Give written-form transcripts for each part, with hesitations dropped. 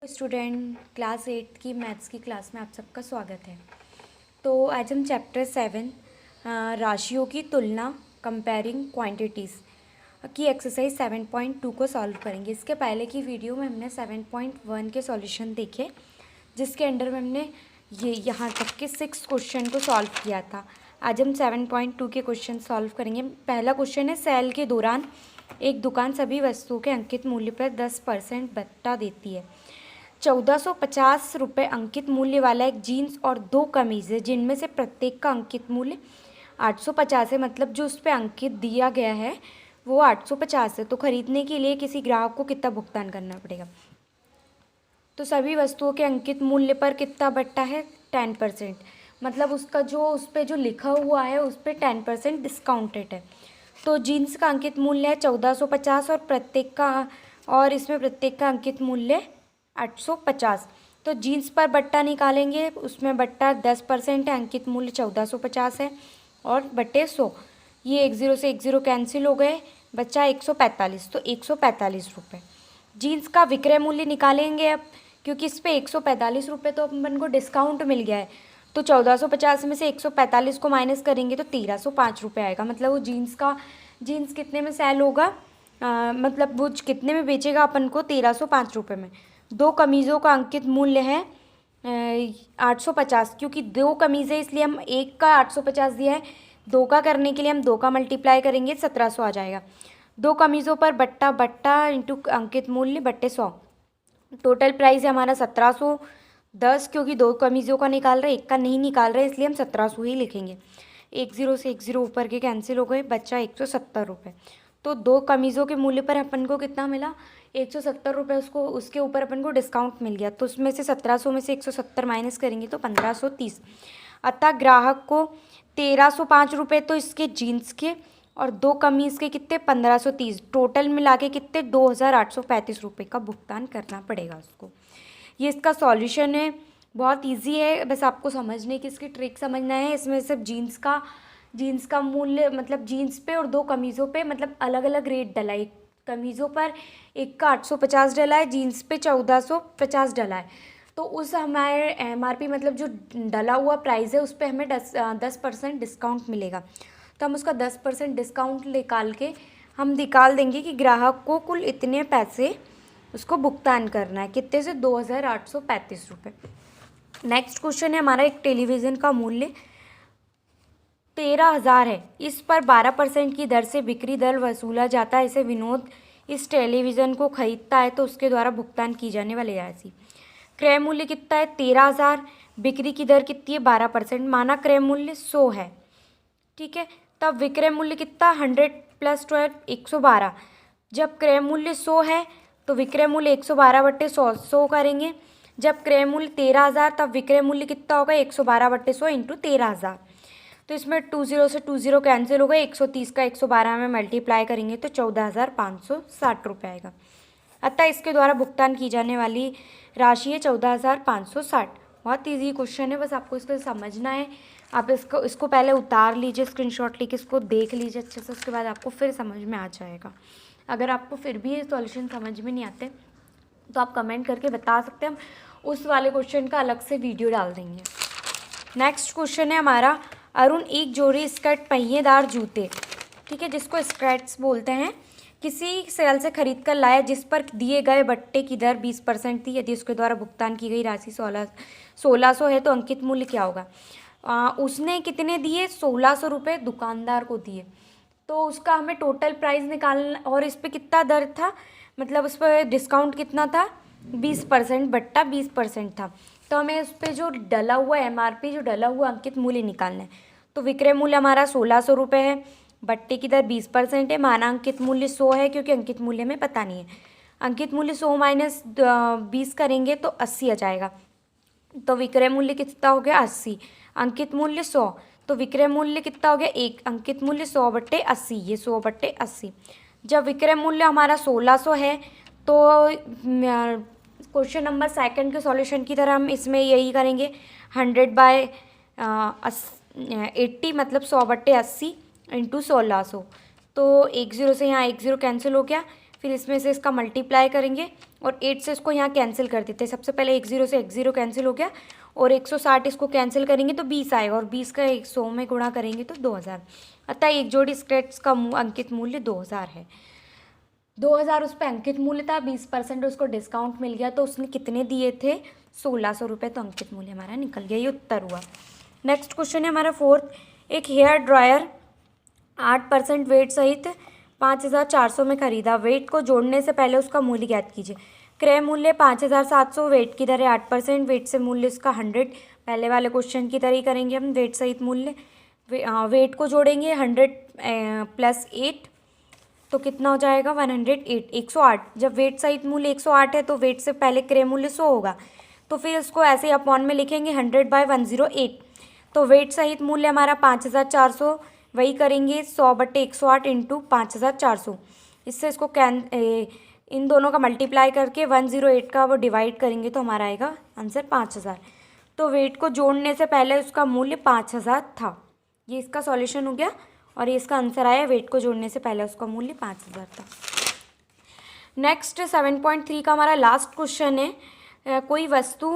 Student class 8 की maths की class में आप सबका स्वागत है। तो आज हम चैप्टर 7 राशियों की तुलना कंपेयरिंग क्वांटिटीज़ की एक्सरसाइज 7.2 को सॉल्व करेंगे। इसके पहले की वीडियो में हमने 7.1 के सॉल्यूशन देखे, जिसके अंडर में हमने ये यहाँ तक के 6 क्वेश्चन को सॉल्व किया था। आज हम 7.2 के क्वेश्चन सॉल्व करेंगे। पहला क्वेश्चन है, सेल के दौरान एक दुकान सभी वस्तुओं के अंकित मूल्य पर 10% बट्टा देती है। 1450 रुपये अंकित मूल्य वाला एक जीन्स और 2 कमीज़ है, जिनमें से प्रत्येक का अंकित मूल्य 850 है। मतलब जो उस पर अंकित दिया गया है वो 850 है। तो खरीदने के लिए किसी ग्राहक को कितना भुगतान करना पड़ेगा? तो सभी वस्तुओं के अंकित मूल्य पर कितना बट्टा है? 10%। मतलब उसका जो उस पर जो लिखा हुआ है उस पर 10% डिस्काउंटेड है। तो जीन्स का अंकित मूल्य है 1450 और इसमें प्रत्येक का अंकित मूल्य 850। तो जीन्स पर बट्टा निकालेंगे, उसमें बट्टा 10% है, अंकित मूल्य 1450 है और बट्टे 100। ये 1 0 से 1 0 कैंसिल हो गए, बच्चा 145। तो 145 रुपये। जीन्स का विक्रय मूल्य निकालेंगे अब, क्योंकि इस पर 145 रुपये तो अपन को डिस्काउंट मिल गया है। तो 1450 में से 145 को माइनस करेंगे तो 1305 रुपये आएगा। मतलब वो जीन्स कितने में सेल होगा, मतलब वो कितने में बेचेगा अपन को? 1305 रुपये में। 2 कमीज़ों का अंकित मूल्य है 850, क्योंकि 2 कमीज़ें इसलिए हम एक का 850 दिया है। 2 का करने के लिए हम 2 का मल्टीप्लाई करेंगे, 1700 आ जाएगा। 2 कमीज़ों पर बट्टा इंटू अंकित मूल्य बट्टे 100। टोटल प्राइस है हमारा 1710, क्योंकि 2 कमीज़ों का निकाल रहे, एक का नहीं निकाल रहे, इसलिए हम 1700 ही लिखेंगे। 1 0 से 1 0 ऊपर के कैंसिल हो गए, बच्चा 170 रुपये। तो 2 कमीज़ों के मूल्य पर अपन को कितना मिला? 170 रुपये। उसके ऊपर अपन को डिस्काउंट मिल गया। तो उसमें से 1700 में से 170 माइनस करेंगे तो 1530। अतः ग्राहक को 1305 रुपये तो इसके जीन्स के और 2 कमीज़ के कितने? 1530। टोटल मिला के कितने? 2835 रुपये का भुगतान करना पड़ेगा उसको। ये इसका सॉल्यूशन है, बहुत इजी है, बस आपको समझने की इसकी ट्रिक समझना है। इसमें सिर्फ जीन्स का मूल्य, मतलब जीन्स पे और 2 कमीज़ों पे मतलब अलग अलग रेट डला है। कमीज़ों पर एक का 850 डला है, जीन्स पे 1450 डला है। तो उस हमारे MRP मतलब जो डला हुआ प्राइस है उस पर हमें 10% डिस्काउंट मिलेगा। तो हम उसका 10% डिस्काउंट निकाल के हम निकाल देंगे कि ग्राहक को कुल इतने पैसे उसको भुगतान करना है। कितने से? 2835 रुपये। नेक्स्ट क्वेश्चन है हमारा, एक टेलीविज़न का मूल्य 13,000 है। इस पर 12% की दर से बिक्री दर वसूला जाता है। इसे विनोद इस टेलीविज़न को खरीदता है तो उसके द्वारा भुगतान की जाने वाली राशि। क्रय मूल्य कितना है? 13,000। बिक्री की दर कितनी है? 12%। माना क्रय मूल्य 100 है, ठीक है। तब विक्रय मूल्य कितना? 100 + 12 112। जब क्रय मूल्य 100 है तो विक्रय मूल्य 112/100 करेंगे। जब क्रय मूल्य 13,000 तब विक्रय मूल्य कितना होगा? 112/100 इंटू 13,000। तो इसमें 2 0 से 2 0 कैंसिल हो गए, 130 का 112 में मल्टीप्लाई करेंगे तो 14,560 रुपये आएगा। अतः इसके द्वारा भुगतान की जाने वाली राशि है 14,560। बहुत इजी क्वेश्चन है, बस आपको इसको समझना है। आप इसको पहले उतार लीजिए, स्क्रीनशॉट लेके इसको देख लीजिए अच्छे से, उसके बाद आपको फिर समझ में आ जाएगा। अगर आपको फिर भी ये सॉल्यूशन समझ में नहीं आते तो आप कमेंट करके बता सकते हैं, हम उस वाले क्वेश्चन का अलग से वीडियो डाल देंगे। नेक्स्ट क्वेश्चन है हमारा, अरुण एक जोड़ी स्कर्ट पहिएदार जूते, ठीक है, जिसको स्क्रैट्स बोलते हैं, किसी सेल से खरीद कर लाया, जिस पर दिए गए बट्टे की दर 20% थी। यदि उसके द्वारा भुगतान की गई राशि 1600 है तो अंकित मूल्य क्या होगा? उसने कितने दिए? 1600 रुपये दुकानदार को दिए। तो उसका हमें टोटल प्राइस निकालना, और इस पर कितना दर था, मतलब उस पर डिस्काउंट कितना था? 20%, बट्टा 20% था। तो हमें उस पर जो डला हुआ MRP, जो डला हुआ अंकित मूल्य निकालना है। तो विक्रय मूल्य हमारा 1600 रुपये है, बट्टे की दर 20% है, माना अंकित मूल्य 100 है, क्योंकि अंकित मूल्य हमें पता नहीं है। अंकित मूल्य 100 माइनस 20 करेंगे तो 80 आ जाएगा। तो विक्रय मूल्य कितना हो गया? 80। अंकित मूल्य 100, तो विक्रय मूल्य कितना हो गया? 1। अंकित मूल्य 100/80, ये 100/80। जब विक्रय मूल्य हमारा 1600 है तो क्वेश्चन नंबर 2 के सॉल्यूशन की तरह हम इसमें यही करेंगे, 100/80 मतलब 100/80 इंटू 1600। तो 1 0 से यहाँ 1 0 कैंसिल हो गया, फिर इसमें से इसका मल्टीप्लाई करेंगे और 8 से इसको यहाँ कैंसिल कर देते हैं। सबसे पहले 10 से 10 कैंसिल हो गया और 160 इसको कैंसिल करेंगे तो 20 आएगा और 20 का 100 में गुणा करेंगे तो 2000। अतः एक जोड़ी स्क्रेट्स का अंकित मूल्य 2000 है। 2000 उस पर अंकित मूल्य था, 20% उसको डिस्काउंट मिल गया तो उसने कितने दिए थे? 1600 रुपये। तो अंकित मूल्य हमारा निकल गया, ये उत्तर हुआ। नेक्स्ट क्वेश्चन है हमारा फोर्थ। एक हेयर ड्रायर 8% वेट सहित 5400 में खरीदा। वेट को जोड़ने से पहले उसका मूल्य ज्ञात कीजिए। क्रय मूल्य 5700, वेट की दर 8%, वेट से मूल्य इसका 100। पहले वाले क्वेश्चन की तरह ही करेंगे हम, वेट सहित मूल्य। वेट को जोड़ेंगे 100 + 8 तो कितना हो जाएगा? 108, 108। जब वेट सहित मूल्य 108 है तो वेट से पहले क्रय मूल्य 100 होगा, तो फिर इसको ऐसे ही अपॉन में लिखेंगे 100/108। तो वेट सहित मूल्य हमारा 5400, वही करेंगे 100/108 × 5400। इससे इसको इन दोनों का मल्टीप्लाई करके 108 का वो डिवाइड करेंगे तो हमारा आएगा आंसर 5000। तो वेट को जोड़ने से पहले उसका मूल्य 5000 था। ये इसका सॉल्यूशन हो गया और ये इसका आंसर आया, वेट को जोड़ने से पहले उसका मूल्य 5000 था। नेक्स्ट 7.3 का हमारा लास्ट क्वेश्चन है। कोई वस्तु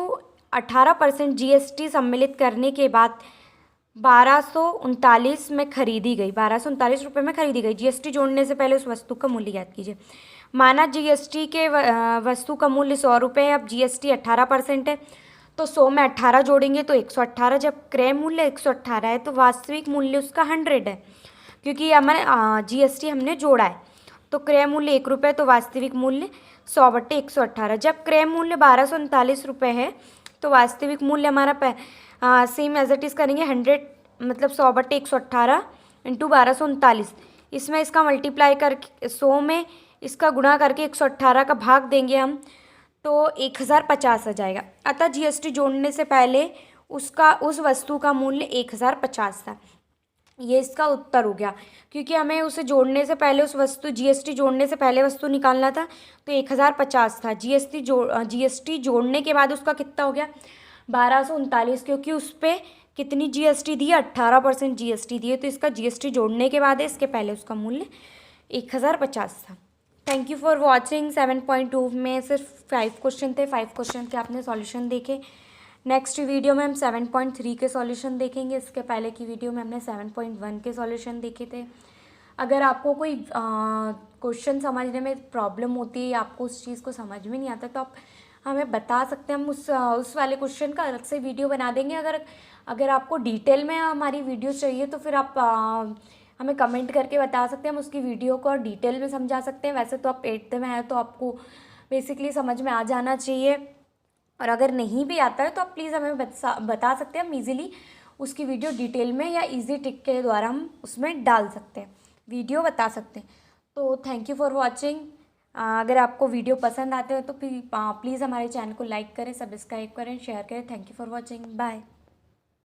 18% GST सम्मिलित करने के बाद 1239 में खरीदी गई, 1239 रुपये में खरीदी गई। GST जोड़ने से पहले उस वस्तु का मूल्य ज्ञात कीजिए। माना GST के वस्तु का मूल्य 100 रुपये है। अब GST 18% है तो 100 में 18 जोड़ेंगे तो 118। जब क्रय मूल्य 118 है तो वास्तविक मूल्य उसका 100 है, क्योंकि हमारे GST हमने जोड़ा है। तो क्रय मूल्य 1 रुपये तो वास्तविक मूल्य 100/118। जब क्रय मूल्य 1239 रुपये है तो वास्तविक मूल्य हमारा सेम एज इट इज़ करेंगे 100 मतलब 100/118 × 1239। इसमें इसका मल्टीप्लाई करके 100 में इसका गुणा करके 118 का भाग देंगे हम तो 1050 आ जाएगा। अतः GST जोड़ने से पहले उस वस्तु का मूल्य 1050 था। ये इसका उत्तर हो गया, क्योंकि हमें उसे जोड़ने से पहले GST जोड़ने से पहले वस्तु निकालना था तो 1050 था। GST जोड़ने के बाद उसका कितना हो गया? 1239, क्योंकि उस पर कितनी GST दी है? 18% GST दी है। तो इसका GST जोड़ने के बाद है, इसके पहले उसका मूल्य 1050 था। Thank you for watching. 7.2 में सिर्फ 5 क्वेश्चन थे, 5 क्वेश्चन के आपने सॉल्यूशन देखे। नेक्स्ट वीडियो में हम 7.3 के सॉल्यूशन देखेंगे। इसके पहले की वीडियो में हमने 7.1 के सॉल्यूशन देखे थे। अगर आपको कोई क्वेश्चन समझने में प्रॉब्लम होती है, आपको उस चीज़ को समझ में नहीं आता तो आप हमें बता सकते हैं। हम उस वाले क्वेश्चन का अलग से वीडियो बना देंगे। अगर आपको डिटेल में हमारी वीडियो चाहिए तो फिर आप हमें कमेंट करके बता सकते हैं। हम उसकी वीडियो को और डिटेल में समझा सकते हैं। वैसे तो आप 8th में हैं तो आपको बेसिकली समझ में आ जाना चाहिए, और अगर नहीं भी आता है तो आप प्लीज़ हमें बता सकते हैं। हम इजीली उसकी वीडियो डिटेल में या इजी टिक के द्वारा हम उसमें डाल सकते हैं, वीडियो बता सकते हैं। तो थैंक यू फॉर वॉचिंग। अगर आपको वीडियो पसंद आते हो तो प्लीज़ हमारे चैनल को लाइक करें, सब्सक्राइब करें, शेयर करें। Thank you for watching, bye.